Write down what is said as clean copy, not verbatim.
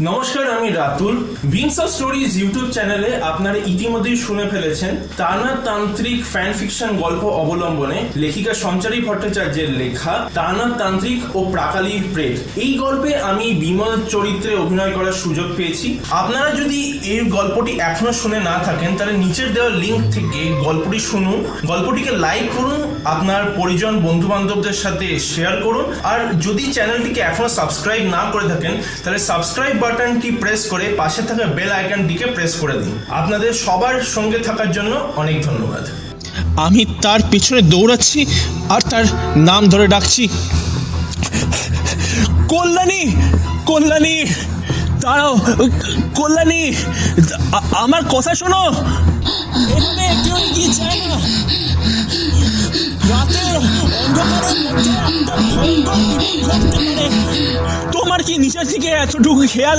নমস্কার, আমি Ratul. Wings of stories YouTube চ্যানেলে আপনারা ইতিমধ্যেই শুনে ফেলেছেন তানা তান্ত্রিক ফ্যান ফিকশন গল্প অবলম্বনে লেখিকা সঞ্চারী ভট্টাচার্যের লেখা তানা তান্ত্রিক ও প্রাকালীর প্রেত। এই গল্পে আমি বিমল চরিত্রে অভিনয় করার সুযোগ পেয়েছি। আপনারা যদি এই গল্পটি এখনো শুনে না থাকেন তাহলে নিচের দেওয়া লিঙ্ক থেকে গল্পটি শুনুন, গল্পটিকে লাইক করুন, আপনার পরিজন বন্ধু বান্ধবদের সাথে শেয়ার করুন। আর যদি চ্যানেলটিকে এখনো সাবস্ক্রাইব না করে থাকেন তাহলে সাবস্ক্রাইব বাটনটি প্রেস করে পাশে থাকা বেল আইকনটিকে প্রেস করে দিন। আপনাদের সবার সঙ্গে থাকার জন্য অনেক ধন্যবাদ। আমি তার পিছনে দৌড়াচ্ছি আর তার নাম ধরে ডাকছি, কল্যাণী, কল্যাণী, দাঁড়াও, কল্যাণী, আমার কথা শোনো। এখানে কেউ এগিয়ে যায় না। রাতের অন্ধকারের মধ্যে একটা ভয়ঙ্কর বিপদ ঘটতে পারে। তোমার কি নিচের দিকে এতটুকু খেয়াল